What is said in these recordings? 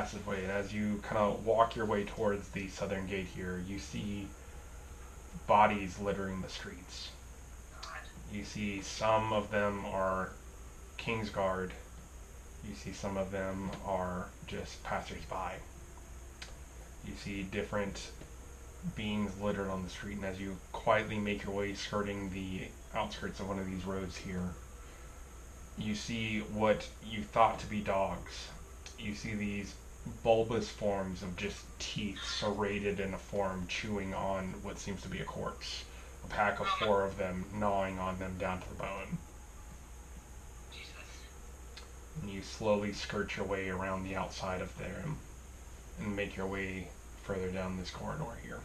passageway, and as you kind of walk your way towards the southern gate here, you see bodies littering the streets. You see some of them are Kingsguard. You see some of them are just passersby. You see different beings littered on the street, and as you quietly make your way skirting the outskirts of one of these roads here, you see what you thought to be dogs. You see these bulbous forms of just teeth serrated in a form, chewing on what seems to be a corpse. A pack of 4 of them gnawing on them down to the bone. And you slowly skirt your way around the outside of them and make your way further down this corridor here.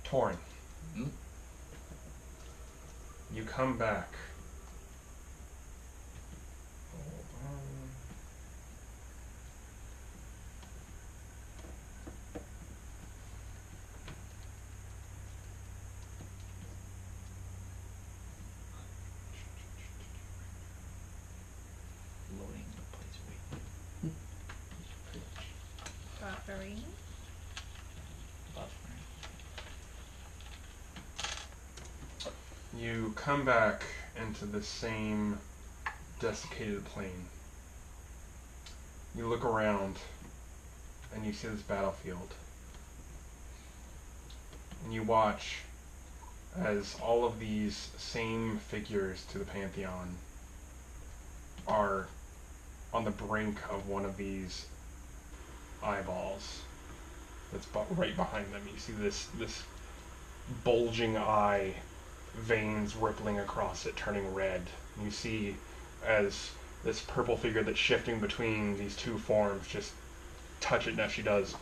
Torin, you come back. Loading the place Buffering. You come back into the same desiccated plain. You look around and you see this battlefield. And you watch as all of these same figures to the Pantheon are on the brink of one of these eyeballs that's right behind them. You see this bulging eye, veins rippling across it, turning red. And you see as this purple figure that's shifting between these two forms just touch it, and as she does,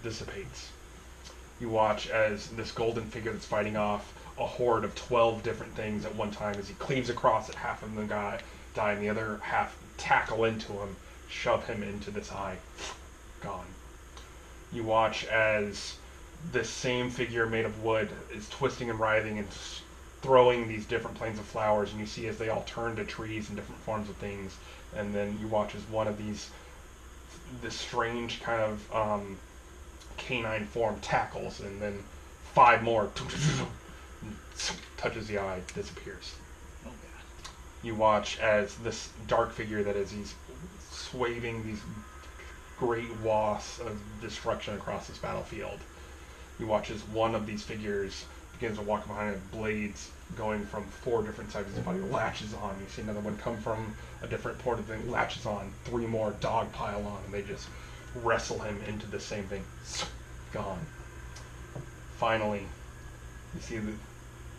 dissipates. You watch as this golden figure that's fighting off a horde of 12 different things at one time, as he cleaves across it, half of them die, and the other half tackle into him, shove him into this eye. Gone. You watch as this same figure made of wood is twisting and writhing and throwing these different planes of flowers, and you see as they all turn to trees and different forms of things, and then you watch as one of these, this strange kind of canine form tackles, and then 5 more touches the eye, disappears. Oh god. You watch as this dark figure that is he's waving these great wasps of destruction across this battlefield. You watch as one of these figures begins to walk behind it, blades going from 4 different sides of his body, latches on. You see another one come from a different port of the thing, latches on. 3 more dog pile on, and they just wrestle him into the same thing. Gone. Finally, you see the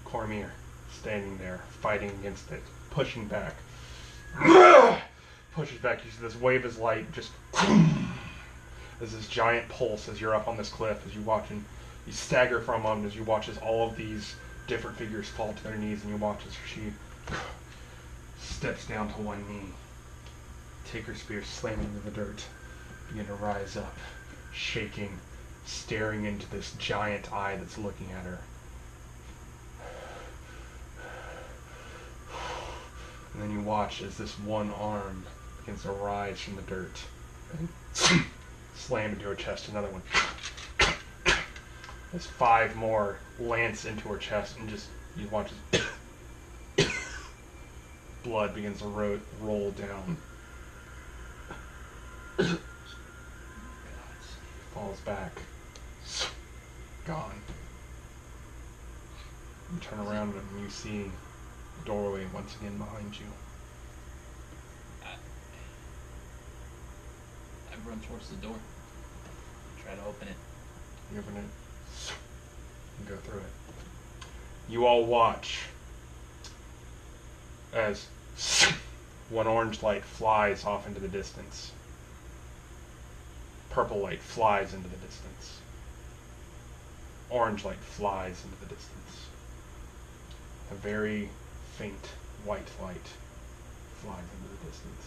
Cormyr standing there, fighting against it, pushing back. Pushes back. You see this wave of light just as this giant pulse as you're up on this cliff, as you watch, and you stagger for a moment as you watch as all of these different figures fall to their knees, and you watch as she steps down to one knee, take her spear, slam it into the dirt, begin to rise up, shaking, staring into this giant eye that's looking at her. And then you watch as this one arm begins to rise from the dirt and slam into her chest. Another one. As 5 more lance into her chest, and just you watch as blood begins to roll down. Falls back. Gone. You turn around and you see the doorway once again behind you. I run towards the door. Try to open it. You open it and go through it. You all watch as one orange light flies off into the distance. Purple light flies into the distance. Orange light flies into the distance. A very faint white light flies into the distance.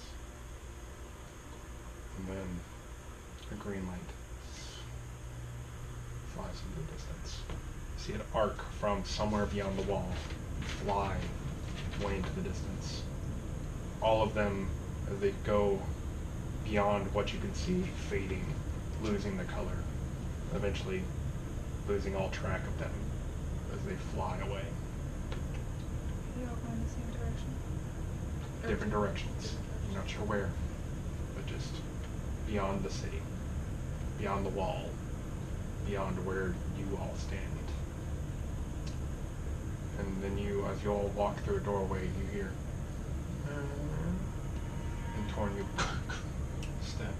And then a green light flies into the distance. You see it arc from somewhere beyond the wall, fly way into the distance. All of them as they go beyond what you can see, fading, losing the color, eventually losing all track of them as they fly away. They all go in the same direction. Different directions. I'm not sure where, but just beyond the city, beyond the wall, beyond where you all stand. And then you, as you all walk through a doorway, you hear, and Torn, you step,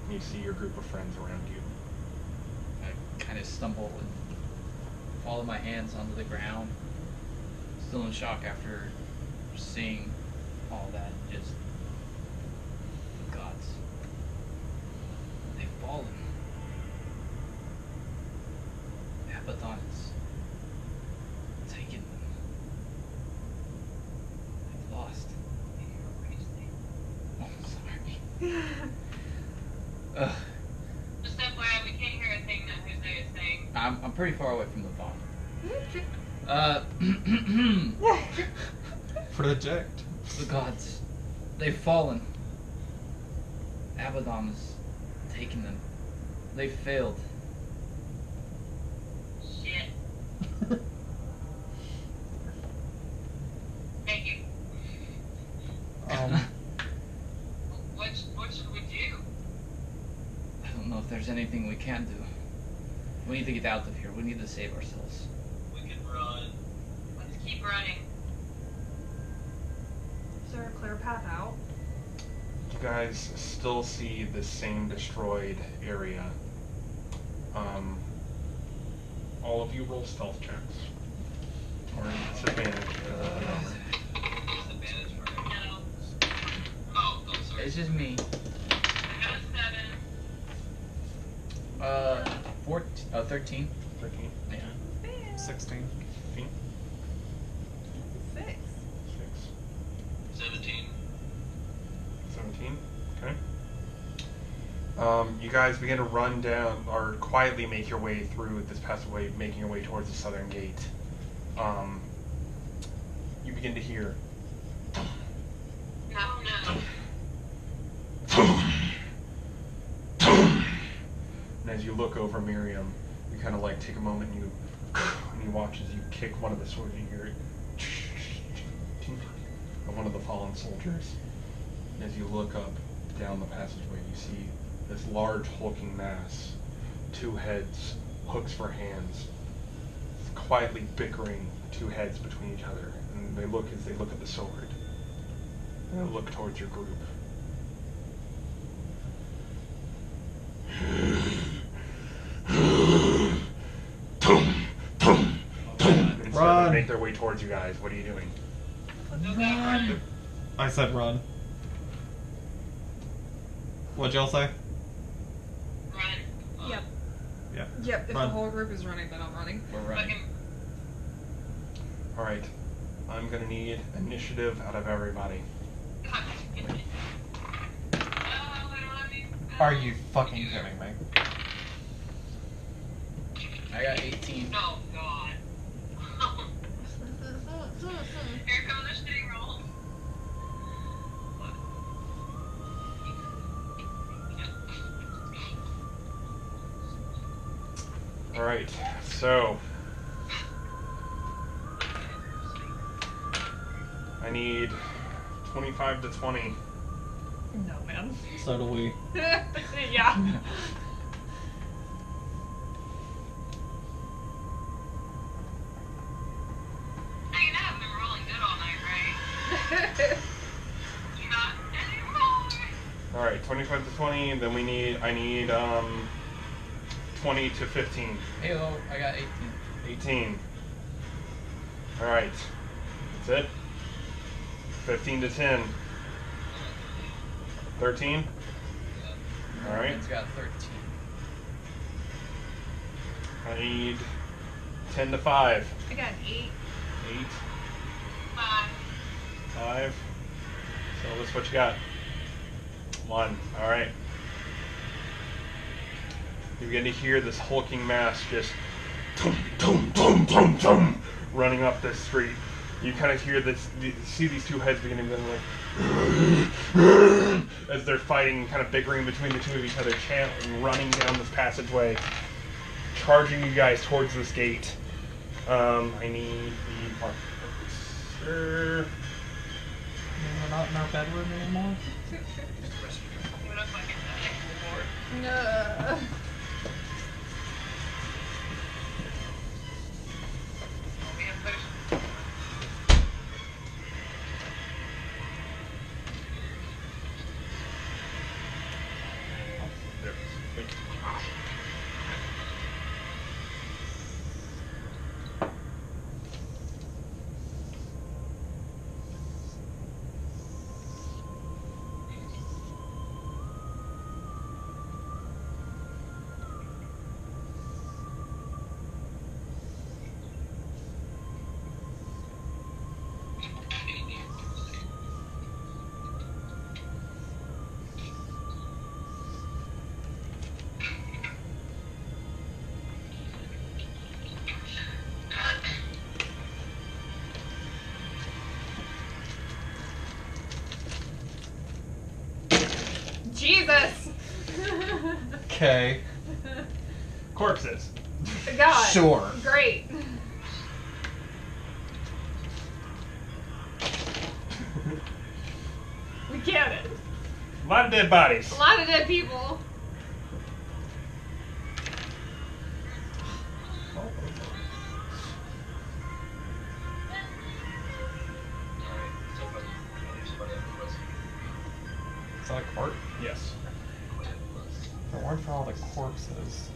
and you see your group of friends around you. I kind of stumble and fall on my hands onto the ground, still in shock after seeing all that. Just the gods. They've fallen. Abaddon's taken them. They've lost. Oh, I'm sorry. Ugh. Just FYI, we can't hear a thing that Jose is saying. I'm pretty far away from the phone. Project. The gods. They've fallen. Abaddon has taken them. They failed. Shit. Thank you. What should we do? I don't know if there's anything we can do. We need to get out of here. We need to save ourselves. We can run. Let's keep running. Is there a clear path out? You guys still see the same destroyed area. All of you roll stealth checks. Or disadvantage. Disadvantage for it. No. Oh, sorry. It's just me. I got a 7. 13. 13. Yeah. 16. 15. 6. 6. 17. 17. Okay. You guys begin to run down, or quietly make your way through this passageway, making your way towards the southern gate. You begin to hear. No. And as you look over Miriam, you kind of like take a moment and you watch as you kick one of the swords. You hear it of one of the fallen soldiers. And as you look up down the passageway, you see this large hulking mass, 2 heads, hooks for hands, quietly bickering 2 heads between each other. And they look as they look at the sword. And they look towards your group. And so Run. they make their way towards you guys. What are you doing? Run! I said run. What'd y'all say? Run. Yep. Yeah. Yep, if Run. the whole group is running, then I'm running. We're running. Fucking. Alright. I'm gonna need initiative out of everybody. God damn it. I don't have any. Are you fucking kidding me? I got 18. Oh, God. Here comes the shitty roll. Alright, so I need 25 to 20. No, man. So do we. Yeah. Hey, you have been rolling good all night, right? Not anymore. Alright, 25 to 20, and then I need 20 to 15. Halo, I got 18. 18. Alright. That's it. 15 to 10. 13? Alright. It's got 13. I need 10 to 5. I got an 8. 8, 5. 5. So that's what you got. 1. Alright. You begin to hear this hulking mass just tum, tum, tum, tum, tum, running up this street. You kind of hear this, see these two heads beginning to like, as they're fighting, kind of bickering between the two of each other, chanting, running down this passageway, charging you guys towards this gate. I need the marker. We're not in our bedroom anymore. What if I get that? No. We have better. There it is. Thank you. Jesus! Okay. Corpses. God. Sure. Great. We get it. A lot of dead bodies. A lot of dead people. Is that a court? Yes. If it weren't for all the corpses.